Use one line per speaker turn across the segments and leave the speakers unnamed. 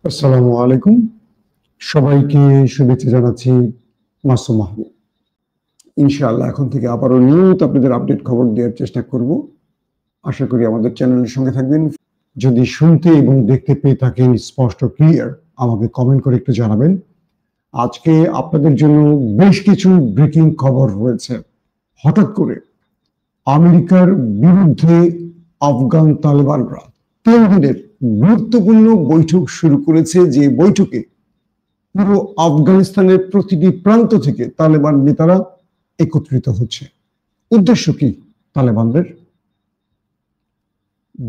আসসালামু আলাইকুম। সবাইকে শুভেচ্ছা জানাচ্ছি। মাসুম মাহমুদ। ইনশাআল্লাহ এখন থেকে আবারও নিয়মিত আপনাদের আপডেট খবর দেওয়ার চেষ্টা করব। আশা করি আমাদের চ্যানেলের সঙ্গে থাকবেন। যদি শুনতে এবং দেখতে পেয়ে থাকেন স্পষ্ট ক্লিয়ার, আমাকে কমেন্ট করে একটু জানাবেন। আজকে আপনাদের জন্য বেশ কিছু ব্রেকিং খবর রয়েছে। হঠাৎ করে আমেরিকার বিরুদ্ধে আফগান তালেবানরা 3 দিনের গুরুত্বপূর্ণ বৈঠক শুরু করেছে, যে বৈঠকে পুরো আফগানিস্তানের প্রতিটি প্রান্ত থেকে তালেবান নেতারা একত্রিত হচ্ছে। উদ্দেশ্য কি তালেবানদের?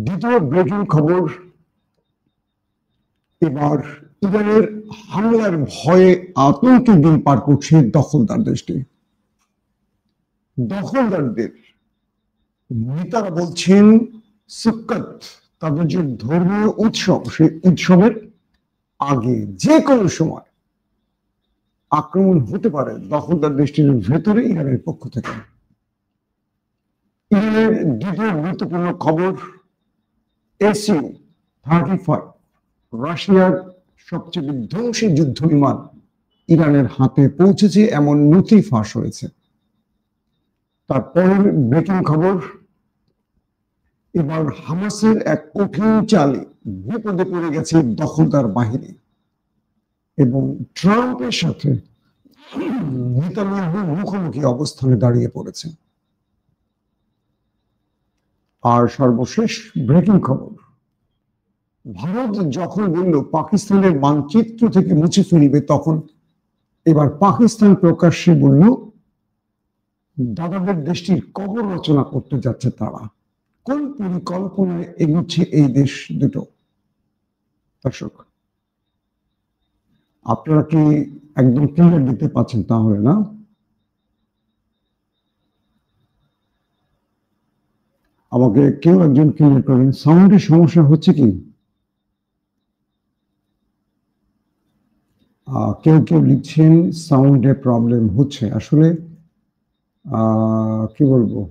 দ্বিতীয় ব্রেকিং খবর, এবার ইরানের হামলার ভয়ে আতঙ্কে দিন পার করছে দখলদার দেশটি। দখলদারদের নেতারা বলছেন সুক্কত, তাদের যে ধর্মীয় উৎসব, সেই উৎসবের আগে যে কোনো সময় আক্রমণ হতে পারে দখলদার দেশটির ভেতরে ইরানের পক্ষ থেকে। ইরানের দ্বিতীয় গুরুত্বপূর্ণ খবর, SU-35 রাশিয়ার সবচেয়ে বিধ্বংসী যুদ্ধ বিমান ইরানের হাতে পৌঁছেছে এমন নথি ফাঁস হয়েছে। তারপরের ব্রেকিং খবর, এবার হামাসের এক কঠিন চালে বিপদে পড়ে গেছে দখলদার বাহিনী এবং ট্রাম্পের সাথে নেতানিয়াহু মুখোমুখি অবস্থানে দাঁড়িয়ে পড়েছে। আর সর্বশেষ ব্রেকিং খবর, ভারত যখন বলল পাকিস্তানের মানচিত্র থেকে মুছে ফেলবে, তখন এবার পাকিস্তান প্রকাশ্যে বলল দাদাদের দেশটির কবর রচনা করতে যাচ্ছে তারা। কোন পরিকল্পনায় এগুচ্ছে এই দেশ দুটো? দর্শক, আপনারা কি একদম ক্লিয়ার দিতে পাচ্ছেন? তাহলে না, আমাকে কেউ একজন ক্লিয়ার করেন। সাউন্ডের সমস্যা হচ্ছে কি? কেউ কেউ লিখছেন সাউন্ডের প্রবলেম হচ্ছে। আসলে কি বলবো,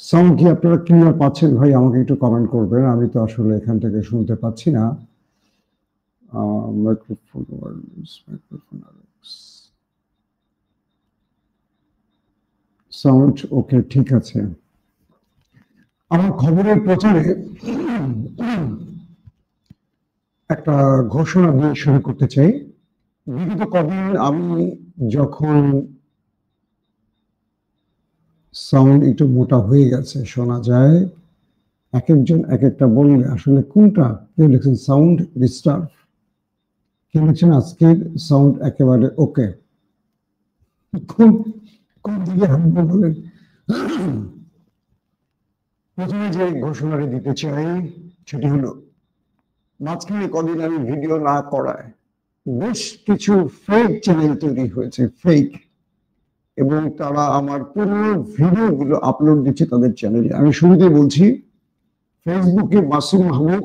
সাউন্ড কি আপনারা ক্লিয়ার পাচ্ছেন? ভাই আমাকে একটু কমেন্ট করবেন, আমি তো আসলে এখান থেকে শুনতে পাচ্ছি না। মাইক্রোফোন সাউন্ড ওকে, ঠিক আছে। আমার খবরের প্রচারে একটা ঘোষণা দিয়ে শুরু করতে চাই। বিগত কদিন আমি যখন সাউন্ড একটু মোটা হয়ে গেছে, শোনা যায়, এক একজন এক একটা বললে আসলে কোনটা? কেউ লিখছেন সাউন্ড ডিস্টার্ব, কেউ লিখছেন আজকের সাউন্ড একেবারে ওকে। কোন দিকে হাঁটবো বলেন? প্রথমে যে ঘোষণাটি দিতে চাই সেটি হলো, মাঝখানে কদিন আমি ভিডিও না করায় বেশ কিছু ফেক চ্যানেল তৈরি হয়েছে, ফেক, এবং তারা আমার পুরো ভিডিওগুলো আপলোড দিচ্ছে তাদের চ্যানেলে। আমি শুরুতেই বলছি, ফেসবুকে মাসুম মাহমুদ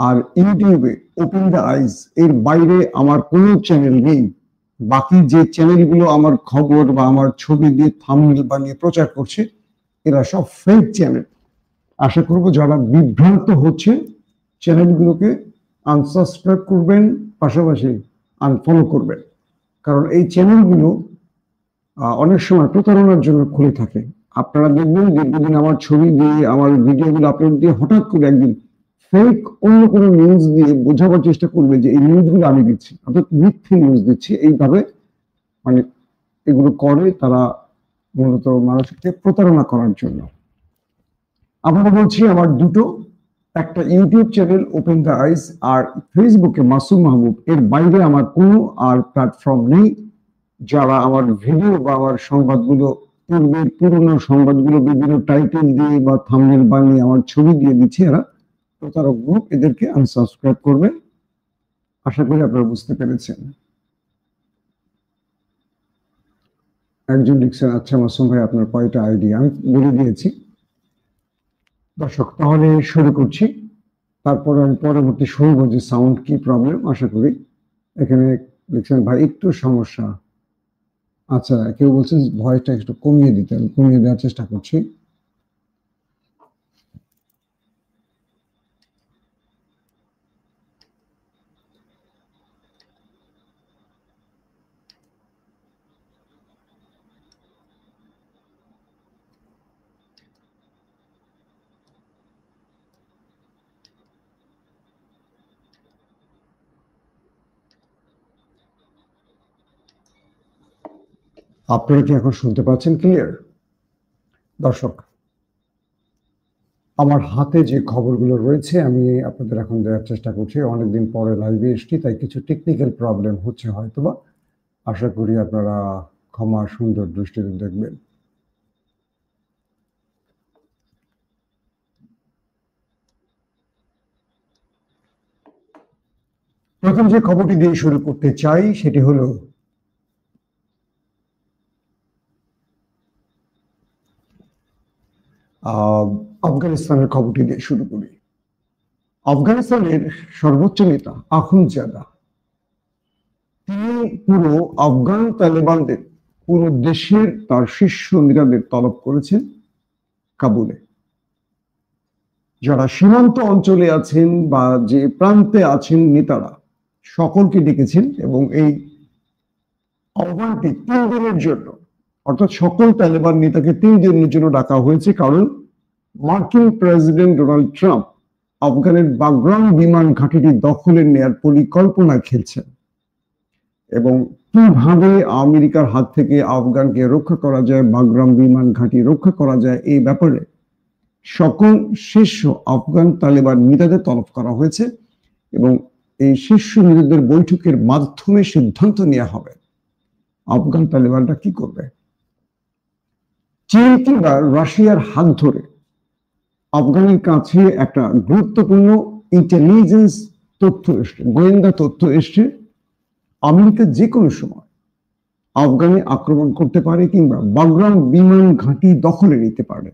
আর ইউটিউবে ওপেন দ্য আইজ এর বাইরে আমার কোনো চ্যানেল নেই। বাকি যে চ্যানেলগুলো আমার খবর বা আমার ছবি দিয়ে থাম্বনেল বানিয়ে প্রচার করছে, এরা সব ফেক চ্যানেল। আশা করব যারা বিভ্রান্ত হচ্ছে চ্যানেলগুলোকে আনসাবস্ক্রাইব করবেন, পাশাপাশি আনফলো করবেন, কারণ এই চ্যানেলগুলো অনেক সময় প্রতারণার জন্য খুলে থাকে। আপনারা দেখবেন দীর্ঘদিন আমার ছবি দিয়ে, আমার ভিডিওগুলো আপলোড দিয়ে হঠাৎ করে একদিন ফেক অন্য কোনো নিউজ দিয়ে বোঝাবার চেষ্টা করবে যে এই নিউজগুলো আমি দিচ্ছি, অর্থাৎ মিথ্যে নিউজ দিচ্ছি। এইভাবে মানে এগুলো করে তারা মূলত মানুষকে প্রতারণা করার জন্য। আমরা বলছি আমার দুটো, একটা YouTube channel open the eyes, আর ফেসবুকে মাসুম মাহমুদ, এর বাইরে আমার কোনো আর প্ল্যাটফর্ম নেই। যারা আমার ভিডিও বা আমার সংবাদগুলো, পূর্বের পুরনো সংবাদগুলো বিভিন্ন টাইটেল দিয়ে বা থাম্বনেল বানিয়ে আমার ছবি দিয়ে দিচ্ছে, এরা প্রতারক গ্রুপ, এদেরকে আনসাবস্ক্রাইব করবেন। আশা করি আপনারা বুঝতে পেরেছেন। একজন লিখছেন, আচ্ছা মাসুম ভাই আপনার কয়টা আইডি? আমি বলে দিয়েছি। দর্শক, তাহলে শুরু করছি, তারপর আমি পরবর্তী শুনবো যে সাউন্ড কি প্রবলেম। আশা করি এখানে লিখছেন ভাই একটু সমস্যা। আচ্ছা, কেউ বলছে ভয়েসটা একটু কমিয়ে দিতে, আমি কমিয়ে দেওয়ার চেষ্টা করছি। আপনারা কি এখন শুনতে পাচ্ছেন ক্লিয়ার? দর্শক, আমার হাতে যে খবরগুলো রয়েছে আমি আপনাদের এখন দেওয়ার চেষ্টা করছি। অনেকদিন পরে লাইভে এসছি, তাই কিছু টেকনিক্যাল প্রবলেম হচ্ছে হয়তোবা। আশা করি আপনারা ক্ষমা সুন্দর দৃষ্টিতে দেখবেন। প্রথম যে খবরটি দিয়ে শুরু করতে চাই সেটি হলো আফগানিস্তানের খবরটি দিয়ে শুরু করি। আফগানিস্তানের সর্বোচ্চ নেতা আখুনজাদা, তিনি পুরো আফগান তালেবানদের, পুরো দেশের তার শীর্ষ নেতাদের তলব করেছেন কাবুলে। যারা সীমান্ত অঞ্চলে আছেন বা যে প্রান্তে আছেন নেতারা সকলকে ডেকেছেন এবং এই আহ্বানটি 3 দিনের জন্য, অর্থাৎ সকল তালেবান নেতাকে 3 দিনের জন্য ডাকা হয়েছে। কারণ মার্কিন প্রেসিডেন্ট ডোনাল্ড ট্রাম্প আফগানের বাগরাম বিমান ঘাঁটিটি দখলে নেয়ার পরিকল্পনা খেলছেন এবং কিভাবে আমেরিকার হাত থেকে আফগানকে রক্ষা করা যায়, বাগরাম বিমান ঘাঁটি রক্ষা করা যায়, এই ব্যাপারে সকল শীর্ষ আফগান তালেবান নেতাদের তলব করা হয়েছে এবং এই শীর্ষ নেতাদের বৈঠকের মাধ্যমে সিদ্ধান্ত নেওয়া হবে আফগান তালেবানরা কি করবে। চীন কিংবা রাশিয়ার হাত ধরে আফগানের কাছে একটা গুরুত্বপূর্ণ ইন্টেলিজেন্স তথ্য এসছে, গোয়েন্দা তথ্য এসছে, আমেরিকা যে কোনো সময় আফগানে আক্রমণ করতে পারে কিংবা বাগরাম বিমান ঘাঁটি দখলে নিতে পারে।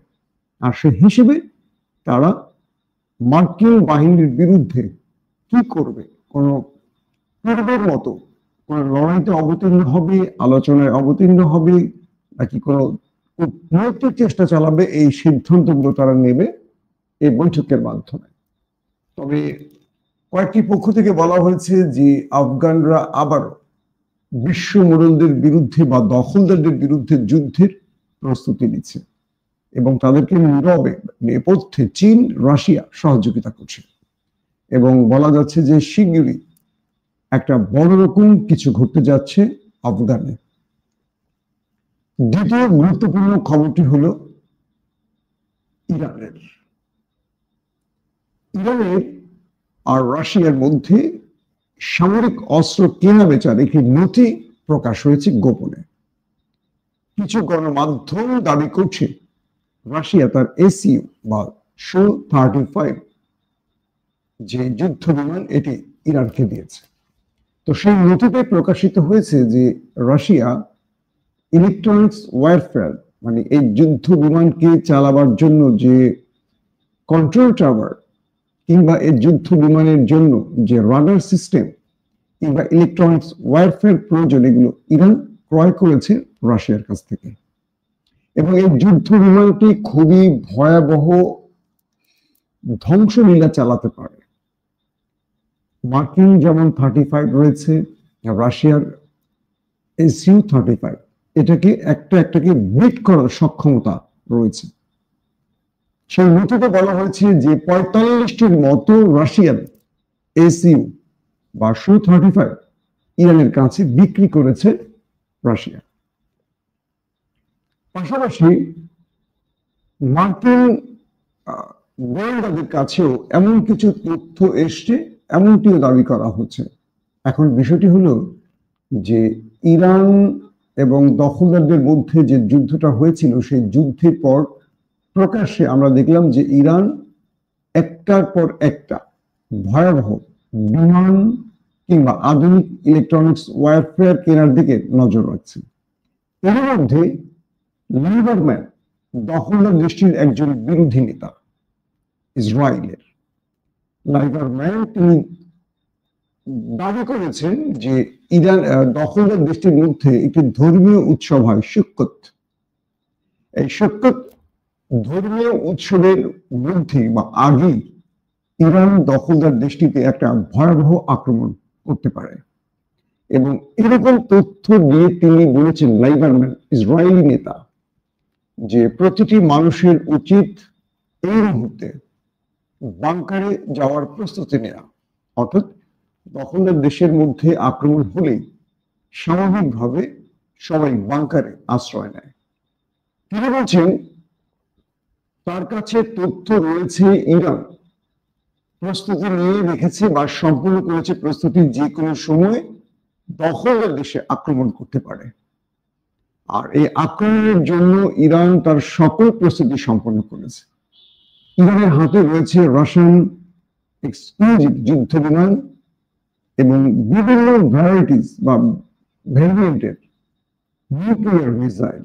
আর সে হিসেবে তারা মার্কিন বাহিনীর বিরুদ্ধে কি করবে, কোন পূর্বের মতো কোন লড়াইতে অবতীর্ণ হবে, আলোচনায় অবতীর্ণ হবে, নাকি কোনো কূটনৈতিক চেষ্টা চালাবে, এই সিদ্ধান্তগুলো তারা নেবে এই বৈঠকের মাধ্যমে। তবে কয়েকটি পক্ষ থেকে বলা হয়েছে যে আফগানরা আবারও বিশ্ব মোড়লদের বিরুদ্ধে বা দখলদারদের বিরুদ্ধে যুদ্ধের প্রস্তুতি নিচ্ছে এবং তাদেরকে নীরবে নেপথ্যে চীন রাশিয়া সহযোগিতা করছে এবং বলা যাচ্ছে যে শিগগিরই একটা বড় রকম কিছু ঘটতে যাচ্ছে আফগানে। দ্বিতীয় গুরুত্বপূর্ণ খবরটি হলো ইরানের আর রাশিয়ার মধ্যে সামরিক অস্ত্র কেনা বেচার একটি নথি প্রকাশ হয়েছে গোপনে। কিছু গণমাধ্যম দাবি করছে রাশিয়া তার এসইউ বা Su-35 যে যুদ্ধ বিমান এটি ইরানকে দিয়েছে। তো সেই নথিতে প্রকাশিত হয়েছে যে রাশিয়া ইলেকট্রনিক্স ওয়ারফেয়ার, মানে এই যুদ্ধ বিমানকে চালাবার জন্য যে কন্ট্রোল টাওয়ার কিংবা এই যুদ্ধ বিমানের জন্য যে রাডার সিস্টেম কিংবা ইলেকট্রনিক্স ওয়ারফেয়ার প্রয়োজন, এগুলো ইরান ক্রয় করেছে রাশিয়ার কাছ থেকে। এবং এই যুদ্ধ বিমানটি খুবই ভয়াবহ ধ্বংসলীলা চালাতে পারে। মার্কিন যেমন 35 রয়েছে, রাশিয়ার Su-35 এটাকে একটাকে বিট করার সক্ষমতা রয়েছে। সেই নথিতে বলা হয়েছে যে 45টির মতো রাশিয়ান এসইউ বা Su-35 ইরানের কাছে বিক্রি করেছে রাশিয়া। পাশাপাশি মার্কিন গোয়েন্দাদের কাছেও এমন কিছু তথ্য এসছে, এমনটিও দাবি করা হচ্ছে। এখন বিষয়টি হলো যে ইরান এবং দখলদারদের মধ্যে যে যুদ্ধটা হয়েছিল, সেই যুদ্ধের পর প্রকাশ্যে আমরা দেখলাম যে ইরান একটার পর একটা ভয়াবহ বিমান কিংবা আধুনিক ইলেকট্রনিক্স ওয়ারফেয়ার কেনার দিকে নজর রাখছে। এর মধ্যে লিবারম্যান দখলদার দেশটির একজন বিরোধী নেতা, ইসরায়েলের লিবারম্যান, তিনি দাবি করেছেন যে ইরান দখলদার দেশটির মধ্যে একটি ধর্মীয় উৎসব হয় সুক্কত। এই সুক্কত ধর্মীয় উৎসবের মধ্যে বা আগেই ইরান দখলদার দেশটিতে একটা ভয়াবহ আক্রমণ করতে পারে, এবং এরকম তথ্য দিয়ে তিনি বলেছেন, লাইবারম্যান ইসরায়েলি নেতা, যে প্রতিটি মানুষের উচিত এই মুহূর্তে বাংকারে যাওয়ার প্রস্তুতি নেওয়া। অর্থাৎ দখলদার দেশের মধ্যে আক্রমণ হলেই স্বাভাবিকভাবে সবাই বাংকারে আশ্রয় নেয়। তিনি বলছেন তার কাছে তথ্য রয়েছে, ইরান প্রস্তুতি নিয়ে রেখেছে বা সম্পূর্ণ করেছে প্রস্তুতি, যে কোনো সময় দখলদার দেশে আক্রমণ করতে পারে। আর এই আক্রমণের জন্য ইরান তার সকল প্রস্তুতি সম্পন্ন করেছে। ইরানের হাতে রয়েছে রাশিয়ান এক্সক্লুসিভ যুদ্ধ বিমান এবং বিভিন্ন ভ্যারাইটিস বা ভেরিয়েন্টের নিউক্লিয়ার মিসাইল,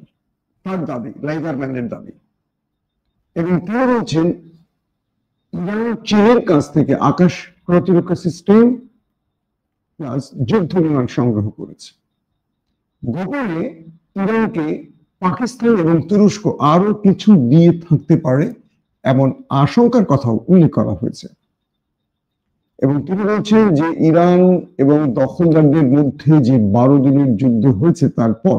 তার দাবি, লাইবারম্যানের দাবি। এবং তিনি বলছেন ইরান চীনের কাছ থেকে আকাশ প্রতিরক্ষা সিস্টেম প্লাস যুদ্ধ বিমান সংগ্রহ করেছে। গোপনে ইরানকে পাকিস্তান এবং তুরস্ক আরো কিছু দিয়ে থাকতে পারে এমন আশঙ্কার কথাও উল্লেখ করা হয়েছে। এবং তিনি বলছেন যে ইরান এবং দখলদারদের মধ্যে যে 12 দিনের যুদ্ধ হয়েছে, তারপর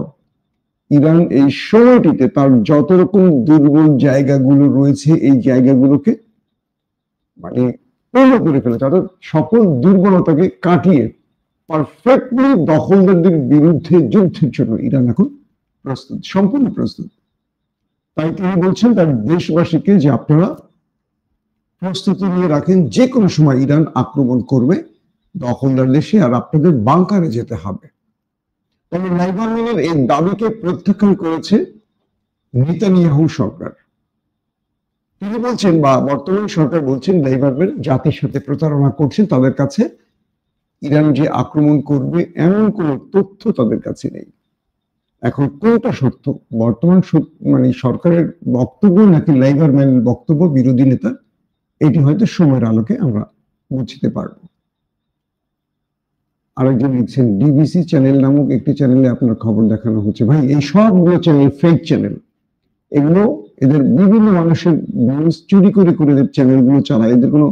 ইরান এই সময়টিতে তার যত রকম দুর্বল জায়গাগুলো রয়েছে এই জায়গাগুলোকে মানে পূর্ণ করে ফেলেছে, অর্থাৎ সকল দুর্বলতাকে কাটিয়ে পারফেক্টলি দখলদারদের বিরুদ্ধে যুদ্ধের জন্য ইরান এখন প্রস্তুত, সম্পূর্ণ প্রস্তুত। তাই তিনি বলছেন তার দেশবাসীকে যে আপনারা প্রস্তুতি নিয়ে রাখেন, যে কোনো সময় ইরান আক্রমণ করবে দখলদার দেশে, আর আপনাদের বাংকারে যেতে হবে। তবে লাইবারম্যানের এই দাবিকে প্রত্যাখ্যান করেছে নেতানিয়াহু সরকার। তিনি বলছেন, বা বর্তমান সরকার বলছেন, লাইবারম্যান জাতির সাথে প্রতারণা করছেন, তাদের কাছে ইরান যে আক্রমণ করবে এমন কোন তথ্য তাদের কাছে নেই। এখন কোনটা সত্য, বর্তমান মানে সরকারের বক্তব্য নাকি লাইবারম্যানের বক্তব্য বিরোধী নেতা, এটি হয়তো সময়ের আলোকে আমরা বুঝতে পারবো। আরেকজন লিখছেন, ডিবিসি চ্যানেল নামক একটি চ্যানেলে আপনার খবর দেখানো হচ্ছে। ভাই, এই সবগুলো চ্যানেল ফেক চ্যানেল, এগুলো এদের বিভিন্ন মানুষের নিউজ চুরি করে করে এদের চ্যানেলগুলো চালায়। এদের কোনো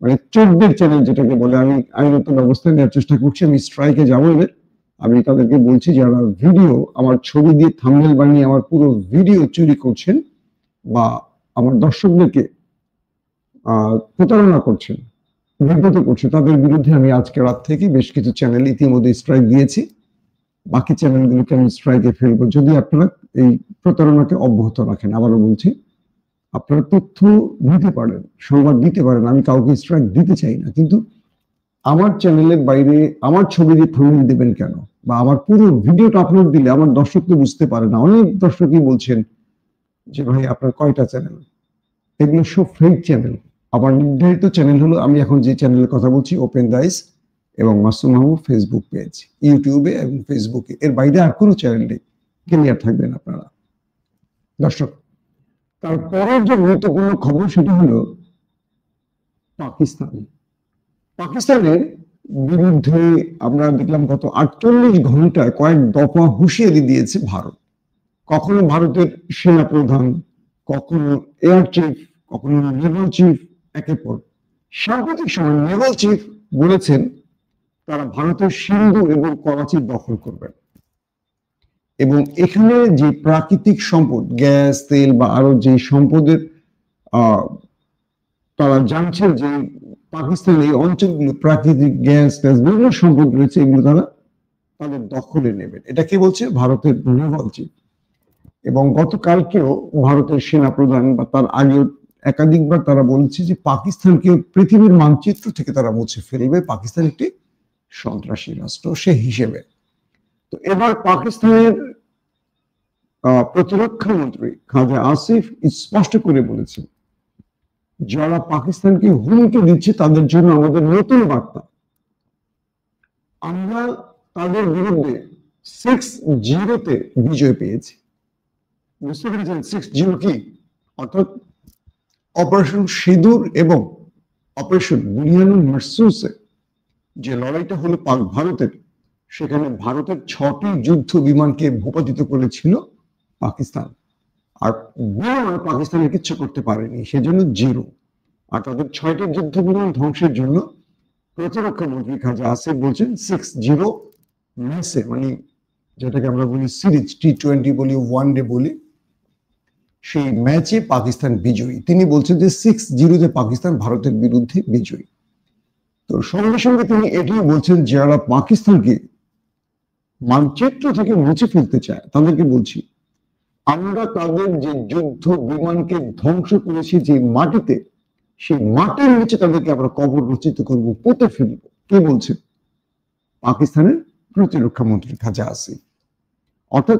মানে চোরদের চ্যানেল যেটাকে বলে, আমি আইনত ব্যবস্থা নেওয়ার চেষ্টা করছি, আমি স্ট্রাইকে যাবো এদের। আমি তাদেরকে বলছি যারা ভিডিও আমার ছবি দিয়ে থাম্বনেল বানিয়ে আমার পুরো ভিডিও চুরি করছেন বা আমার দর্শকদেরকে প্রতারণা করছেন, বিব্রত করছে, তাদের বিরুদ্ধে আমি আজকে রাত থেকে বেশ কিছু চ্যানেল ইতিমধ্যে স্ট্রাইক দিয়েছি। বাকি চ্যানেলগুলোকে আমি স্ট্রাইকে ফেলবো যদি আপনারা এই প্রতারণাকে অব্যাহত রাখেন। আবারও বলছি, আপনারা তথ্য দিতে পারেন, সংবাদ দিতে পারেন, আমি কাউকে স্ট্রাইক দিতে চাই না, কিন্তু আমার চ্যানেলের বাইরে আমার ছবি দিয়ে থাম্বনেল দেবেন কেন, বা আমার পুরো ভিডিওটা আপলোড দিলে আমার দর্শক তো বুঝতে পারে না। অনেক দর্শকই বলছেন যে ভাই আপনার কয়টা চ্যানেল, এগুলো সব ফেক চ্যানেল। আমার নির্ধারিত চ্যানেল হলো, আমি এখন যে চ্যানেলের কথা বলছি, ওপেন দ্য আইস এবং মাসুম মাহমুদ ফেসবুক পেজ, ইউটিউবে এবং ফেসবুকে, এর বাইরে আর কোনো চ্যানেল নেই। ক্লিয়ার থাকবেন আপনারা দর্শক। তারপরের যে গুরুত্বপূর্ণ খবর সেটা হলো পাকিস্তানের বিরুদ্ধে আমরা দেখলাম গত 48 ঘন্টায় কয়েক দফা হুঁশিয়ারি দিয়েছে ভারত। কখনো ভারতের সেনা প্রধান, কখনো এয়ার চিফ, কখনো নেভাল চিফ, একের পর। সাম্প্রতিক সময় নেভাল চিফ বলেছেন তারা ভারতের সিন্ধু এবং করাচি দখল করবেন, এবং এখানে যে প্রাকৃতিক সম্পদ, গ্যাস, তেল বা আরো যে সম্পদের তারা জানছেন যে পাকিস্তানের এই অঞ্চলগুলো প্রাকৃতিক গ্যাস বিভিন্ন সম্পদ রয়েছে, এগুলো তারা তাদের দখলে নেবেন। এটা কি বলছে ভারতের নেভাল চিফ। এবং গতকালকেও ভারতের সেনা প্রধান বা তার আগেও একাধিকবার তারা বলছে যে পাকিস্তানকে পৃথিবীর মানচিত্র থেকে তারা মুছে ফেলবে, পাকিস্তান একটি সন্ত্রাসী রাষ্ট্র সে হিসেবে। তো এবার পাকিস্তানের প্রতিরক্ষা মন্ত্রী খাজা আসিফ স্পষ্ট করে বলেছেন, যারা পাকিস্তানকে হুমকি দিচ্ছে তাদের জন্য আমাদের নতুন বার্তা, আমরা তাদের বিরুদ্ধে 6-0 বিজয় পেয়েছি। বুঝতে পেরেছেন 6-0 কি? অর্থাৎ অপারেশন সিঁদুর এবং অপারেশন বুনিয়ানুল মারসুসে যে লড়াইটা হলো পাক ভারতের, সেখানে ভারতের 6টি যুদ্ধ বিমানকে ভূপাতিত করেছিল পাকিস্তান, আর বিমান পাকিস্তানের কিচ্ছু করতে পারেনি, সেজন্য 0। আর তাদের 6টি যুদ্ধ বিমান ধ্বংসের জন্য প্রতিরক্ষা মন্ত্রী খাজা আসিফ বলছেন 6-0 ম্যাচে, মানে যেটাকে আমরা বলি সিরিজ, T20 বলি, ওয়ানডে বলি, সেই ম্যাচে পাকিস্তান বিজয়ী। তিনি বলছেন যে 6-0 পাকিস্তান ভারতের বিরুদ্ধে বিজয়ী। তো সঙ্গে সঙ্গে তিনি এটাই বলছেন, যারা পাকিস্তানকে মানচিত্র থেকে মুছে ফেলতে চায় তাদেরকে বলছি, আমরা তাদের যে যুদ্ধ বিমানকে ধ্বংস করেছি যে মাটিতে, সেই মাটির নিচে তাদেরকে আমরা কবর রচিত করব, পুঁতে ফেলবো। কে বলছে? পাকিস্তানের প্রতিরক্ষা মন্ত্রী খাজা আসিফ। অর্থাৎ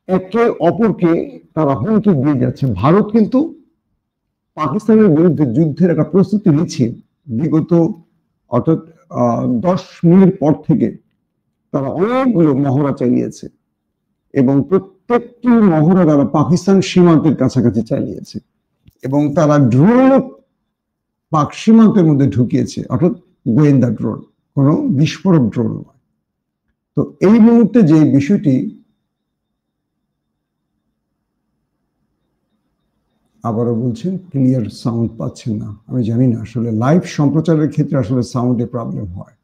একে অপরকে তারা হুমকি দিয়ে যাচ্ছে। ভারত কিন্তু পাকিস্তানের বিরুদ্ধে যুদ্ধের একটা প্রস্তুতি নিচ্ছে বিগত, অর্থাৎ 10 মিনিট পর থেকে তারা অনেকগুলো মহড়া চালিয়েছে, এবং প্রত্যেকটি মহড়া তারা পাকিস্তান সীমান্তের কাছাকাছি চালিয়েছে, এবং তারা ড্রোন পাক সীমান্তের মধ্যে ঢুকিয়েছে, অর্থাৎ গোয়েন্দা ড্রোন, কোনো বিস্ফোরক ড্রোন নয়। তো এই মুহূর্তে যে বিষয়টি, আবারও বলছেন ক্লিয়ার সাউন্ড পাচ্ছেন না, আমি জানি না, আসলে লাইভ সম্প্রচারের ক্ষেত্রে আসলে সাউন্ডে প্রবলেম হয়,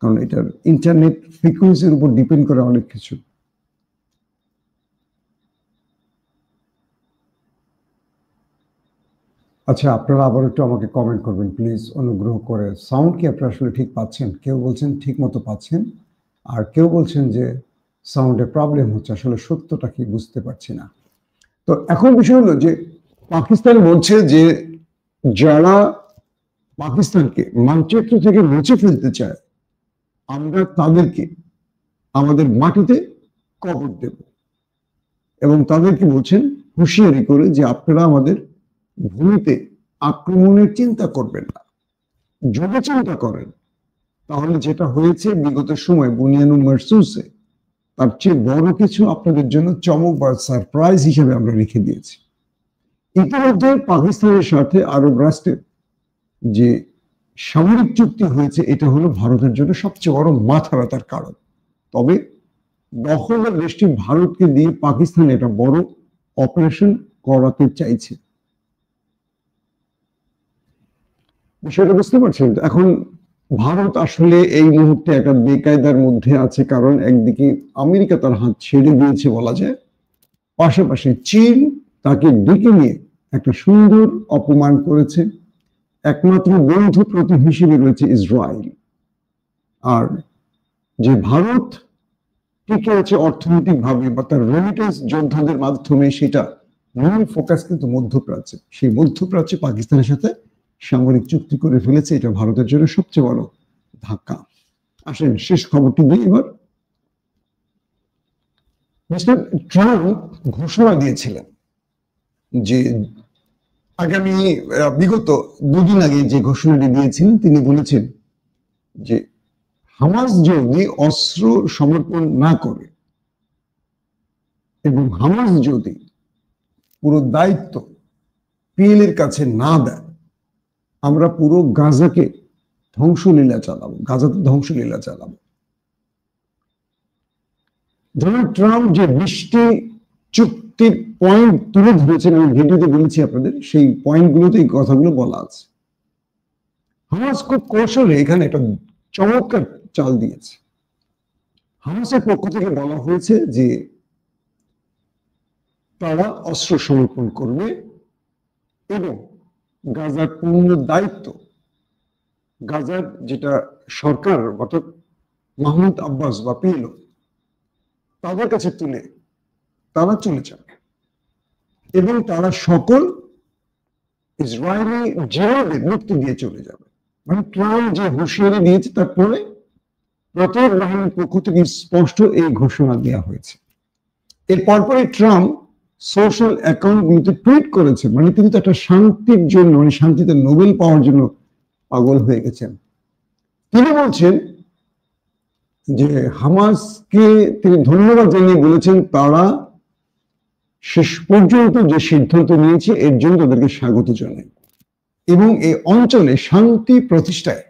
কারণ এটার ইন্টারনেট ফ্রিকোয়েন্সির উপর ডিপেন্ড করে অনেক কিছু। আচ্ছা, আপনারা আবার একটু আমাকে কমেন্ট করবেন প্লিজ, অনুগ্রহ করে। সাউন্ড কি আপনারা আসলে ঠিক পাচ্ছেন? কেউ বলছেন ঠিক মতো পাচ্ছেন, আর কেউ বলছেন যে সাউন্ডে প্রবলেম হচ্ছে। আসলে সত্যটা কি বুঝতে পারছি না। তো এখন বিষয় হলো যে পাকিস্তান বলছে যে যারা পাকিস্তানকে মানচিত্র থেকে মুছে ফেলতে চায়, আমরা তাদেরকে আমাদের মাটিতে কবর দেব, এবং তাদেরকে বলছেন হুঁশিয়ারি করে যে আপনারা আমাদের ভূমিতে আক্রমণের চিন্তা করবেন না। যদি চিন্তা করেন তাহলে যেটা হয়েছে বিগত সময় বুনিয়ানুল মারসুসে, তার চেয়ে বড় কিছু আপনাদের জন্য চমক বা সারপ্রাইজ হিসেবে আমরা রেখে দিয়েছি। ইতিমধ্যে পাকিস্তানের সাথে আরব রাষ্ট্রের যে সামরিক চুক্তি হয়েছে, এটা হলো ভারতের জন্য সবচেয়ে বড় মাথা ব্যথার কারণ। তবে দখলদার দেশটি ভারতকে দিয়ে পাকিস্তান এটা বড় অপারেশন করাতে চাইছে। বিষয়টা বুঝতে পারছেন? এখন ভারত আসলে এই মুহূর্তে একটা বেকায়দার মধ্যে আছে, কারণ একদিকে আমেরিকা তার হাত ছেড়ে দিয়েছে বলা যায়, পাশাপাশি চীন তাকে ডেকে নিয়ে একটা সুন্দর অপমান করেছে। একমাত্র বন্ধু হিসেবে রয়েছে ইসরায়েল, আর যে ভারত টিকে আছে অর্থনৈতিকভাবে বা তার রেমিটেন্স যোদ্ধাদের মাধ্যমে, সেটা মূল ফোকাস কিন্তু মধ্যপ্রাচ্যে। সেই মধ্যপ্রাচ্যে পাকিস্তানের সাথে সামরিক চুক্তি করে ফেলেছে, এটা ভারতের জন্য সবচেয়ে বড় ধাক্কা। আসেন শেষ খবরটি দিই এবার। মিস্টার ট্রাম্প ঘোষণা দিয়েছিলেন যে আগামী, বিগত 2 দিন আগে যে ঘোষণাটি দিয়েছিলেন, তিনি বলেছেন যে হামাস যদি অস্ত্র সমর্পণ না করে এবং হামাস যদি পুরো দায়িত্ব পিএলএর কাছে না দেয়, আমরা পুরো গাজাকে ধ্বংসলীলা চালাবো, গাজাতে ধ্বংসলীলা চালাবো। ডোনাল্ড ট্রাম্প যে 20টি চুক্তির পয়েন্ট তুলে ধরেছেন, আমি ভিডিওতে বলেছি আপনাদের, সেই পয়েন্টগুলোতে এই কথাগুলো বলা আছে। হামাস খুব কৌশলে এখানে একটা চমৎকার চাল দিয়েছে। হামাসের পক্ষ থেকে বলা হয়েছে যে তারা অস্ত্র সমর্পণ করবে এবং গাজার পূর্ণ দায়িত্ব গাজার যেটা সরকার, অর্থাৎ মাহমুদ আব্বাস বা পিএলও, তাদের কাছে তুলে তারা চলে যাবে, এবং তারা সকল ইসরায়েলি জেলাদের মুক্তি দিয়ে চলে যাবে। মানে ট্রাম্প যে হুঁশিয়ারি দিয়েছে, তারপরে প্রতিরোধ বাহিনীর পক্ষ থেকে স্পষ্ট এই ঘোষণা দেওয়া হয়েছে। এর পরপরই ট্রাম্প সোশ্যাল অ্যাকাউন্টগুলোতে টুইট করেছেন, মানে তিনি তো একটা শান্তির জন্য, মানে শান্তিতে নোবেল পাওয়ার জন্য পাগল হয়ে গেছেন। তিনি বলছেন যে হামাসকে তিনি ধন্যবাদ জানিয়ে বলেছেন তারা শেষ পর্যন্ত যে সিদ্ধান্ত নিয়েছে এর জন্য তাদেরকে স্বাগত জানাই, এবং এই অঞ্চলে শান্তি প্রতিষ্ঠায়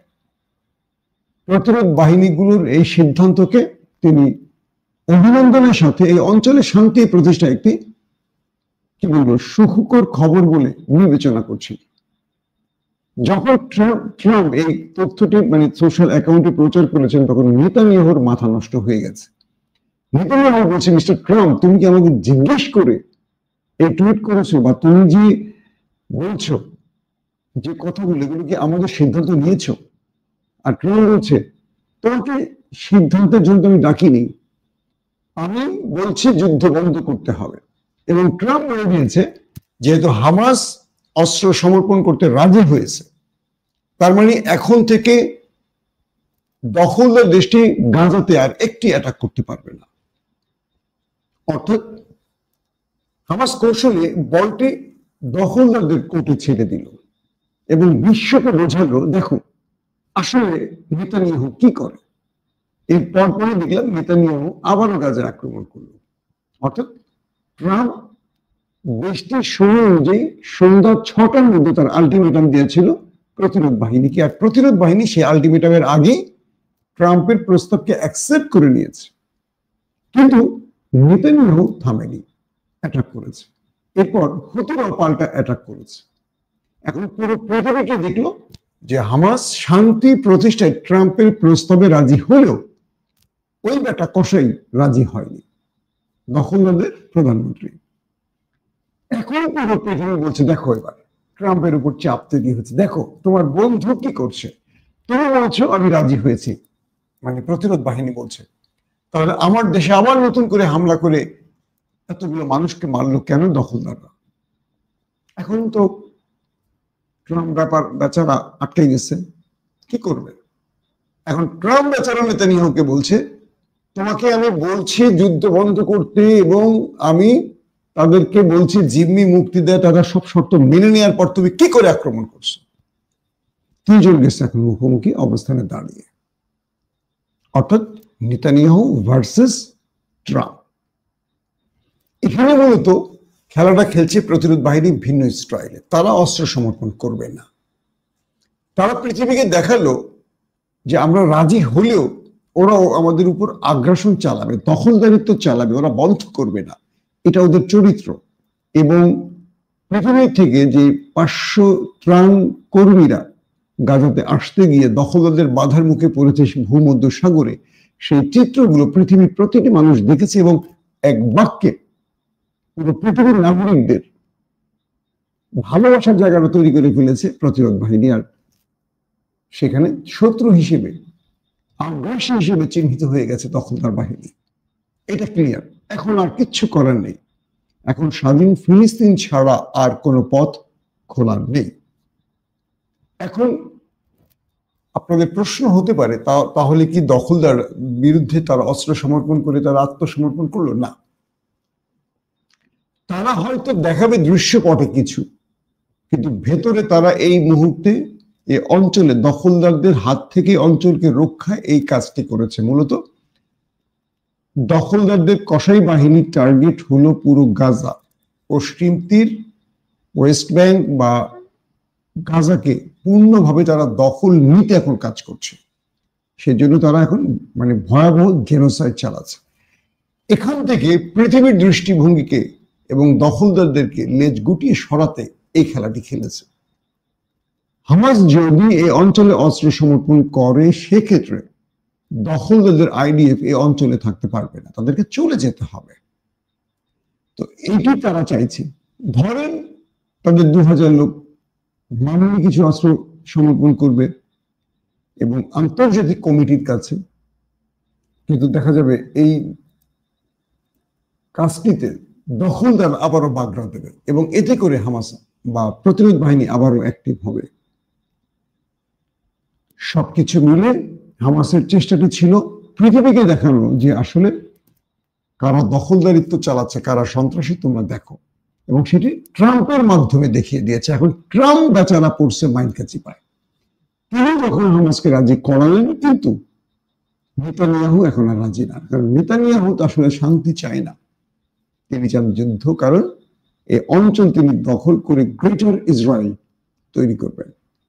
প্রতিরোধ বাহিনীগুলোর এই সিদ্ধান্তকে তিনি অভিনন্দনের সাথে এই অঞ্চলে শান্তি প্রতিষ্ঠা একটি কি বলবো সুখকর খবর বলে বিবেচনা করছেন। যখন ট্রাম্প এই তথ্যটি মানে সোশ্যাল অ্যাকাউন্টে প্রচার করেছেন তখন নেতানিয়াহুর মাথা নষ্ট হয়ে গেছে। নেতানিয়াহু বলছে, মিস্টার ট্রাম্প, তুমি কি আমাকে জিজ্ঞেস করে এই টুইট করেছো বা তুমি যে বলছো যে কথাগুলো এগুলো কি আমাদের সিদ্ধান্ত নিয়েছো? আর ট্রাম্প বলছে, তোমাকে সিদ্ধান্তের জন্য আমি ডাকিনি, আমি বলছি যুদ্ধ বন্ধ করতে হবে। এবং ট্রাম্প বলে দিয়েছে যেহেতু হামাস অস্ত্র সমর্পণ করতে রাজি হয়েছে, তার মানে এখন থেকে দখলদার দেশটি গাজাতে আর একটি অ্যাটাক করতে পারবে না। অর্থাৎ হামাস কৌশলে বলটি দখলদারদের কোর্টে ছেড়ে দিল এবং বিশ্বকে বোঝালো, দেখো আসলে নেতানিয়াহু কি করে। এর পরপরই দেখলাম নেতানিয়াহু আবারও গাজায় আক্রমণ করলো। অর্থাৎ ট্রাম্প দেশটির সময় অনুযায়ী সন্ধ্যা 6টার মধ্যে তার আলটিমেটাম দিয়েছিল প্রতিরোধ বাহিনীকে, আর প্রতিরোধ বাহিনী সেই আলটিমেটামের আগেই ট্রাম্পের প্রস্তাবকে অ্যাকসেপ্ট করে নিয়েছে। কিন্তু নেতানিয়াহু থামেনি, অ্যাটাক করেছে। এরপর হতেও পাল্টা অ্যাটাক করেছে। এখন পুরো পৃথিবীকে দেখলো যে হামাস শান্তি প্রতিষ্ঠায় ট্রাম্পের প্রস্তাবে রাজি হলেও ওই বেটা কসাই রাজি হয়নি, দখলদারদের প্রধানমন্ত্রী। এখন পুরো পৃথিবী বলছে, দেখো এবার ট্রাম্পের উপর চাপ তৈরি হচ্ছে, দেখো তোমার বন্ধু কি করছে, তুমি বলছো আমি রাজি হয়েছি, মানে প্রতিরোধ বাহিনী বলছে, তাহলে আমার দেশে আবার নতুন করে হামলা করে এতগুলো মানুষকে মারলো কেন দখলদাররা? এখন তো ট্রাম্প বেচারা আটকে গেছে, কি করবে? এখন ট্রাম্প বেচারা নেতানিয়াহুকে বলছে, তোমাকে আমি বলছি যুদ্ধ বন্ধ করতে এবং আমি তাদেরকে বলছি জিম্মি মুক্তি দেয়, তারা সব শর্ত মেনে নেওয়ার পর তুমি কি করে আক্রমণ করছো? তিনজন গেছে এখন মুখোমুখি অবস্থানে দাঁড়িয়ে, অর্থাৎ নেতানিয়াহু ভার্সেস ট্রাম্প। এখানে মূলত খেলাটা খেলছে প্রতিরোধ বাহিনী ভিন্ন স্টাইলে। তারা অস্ত্র সমর্পণ করবে না, তারা পৃথিবীকে দেখালো যে আমরা রাজি হলেও ওরাও আমাদের উপর আগ্রাসন চালাবে, দখলদারিত্ব চালাবে, ওরা বন্ধ করবে না, এটা ওদের চরিত্র। এবং পৃথিবীর থেকে যে 500 ত্রাণ কর্মীরা গাজাতে আসতে গিয়ে দখলদারদের বাধার মুখে পড়েছে ভূমধ্য সাগরে, সেই চিত্রগুলো পৃথিবীর প্রতিটি মানুষ দেখেছে এবং এক বাক্যে পুরো পৃথিবীর নাগরিকদের ভালোবাসার জায়গাটা তৈরি করে ফেলেছে প্রতিরোধ বাহিনী। আর সেখানে শত্রু হিসেবে, আগ্রাসী হিসেবে চিহ্নিত হয়ে গেছে দখলদার বাহিনী। এটা ক্লিয়ার, এখন আর কিচ্ছু করার নেই। এখন স্বাধীন ফিলিস্তিন ছাড়া আর কোনো পথ খোলা নেই। এখন আপনাদের প্রশ্ন হতে পারে, তাহলে কি দখলদার বিরুদ্ধে তারা অস্ত্র সমর্পণ করে তারা আত্মসমর্পণ করলো? না, তারা হয়তো দেখাবে দৃশ্যপটে কিছু, কিন্তু ভেতরে তারা এই মুহূর্তে এই অঞ্চলে দখলদারদের হাত থেকে অঞ্চলকে রক্ষায় এই কাজটি করেছে। মূলত দখলদারদের কসাই বাহিনীর টার্গেট হলো পুরো গাজা, পশ্চিম তীর, ওয়েস্ট ব্যাংক বা গাজাকে পূর্ণভাবে তারা দখল নিতে এখন কাজ করছে। সেজন্য তারা এখন মানে ভয়াবহ জেনোসাইড চালাচ্ছে। এখান থেকে পৃথিবীর দৃষ্টিভঙ্গিকে এবং দখলদারদেরকে লেজ গুটিয়ে সরাতে এই খেলাটি খেলেছে। হামাস যদি এই অঞ্চলে অস্ত্র সমর্পণ করে, সেক্ষেত্রে দখলদারদের আইডিএফ এই অঞ্চলে থাকতে পারবে না, তাদেরকে চলে যেতে হবে। তো এটি তারা চাইছে। ধরেন তাদের 2000 লোক মাননীয় কিছু অস্ত্র সমর্পণ করবে এবং আন্তর্জাতিক কমিটির কাছে, কিন্তু দেখা যাবে এই কাজটিতে দখলদার আবারও বাগড়া দেবে এবং এতে করে হামাস বা প্রতিরোধ বাহিনী আবারও অ্যাক্টিভ হবে। সবকিছু মিলে হামাসের চেষ্টাটি ছিল পৃথিবীকে দেখানো যে আসলে কারা দখলদারিত্ব চালাচ্ছে, কারা সন্ত্রাসী, তোমরা দেখো। এবং সেটি ট্রাম্পের মাধ্যমে দেখিয়ে দিয়েছে। এখন ট্রাম্প বেচারা পড়ছে মাইন্ড কাচি পায়। তিনি যখন হামাসকে রাজি করালেন, কিন্তু নেতানিয়াহু এখন আর রাজি না, কারণ নেতানিয়াহু তো আসলে শান্তি চায় না, তিনি চান যুদ্ধ। কারণ এই অঞ্চল তিনি দখল করে গ্রেটার ইসরায়েল তৈরি করবেন।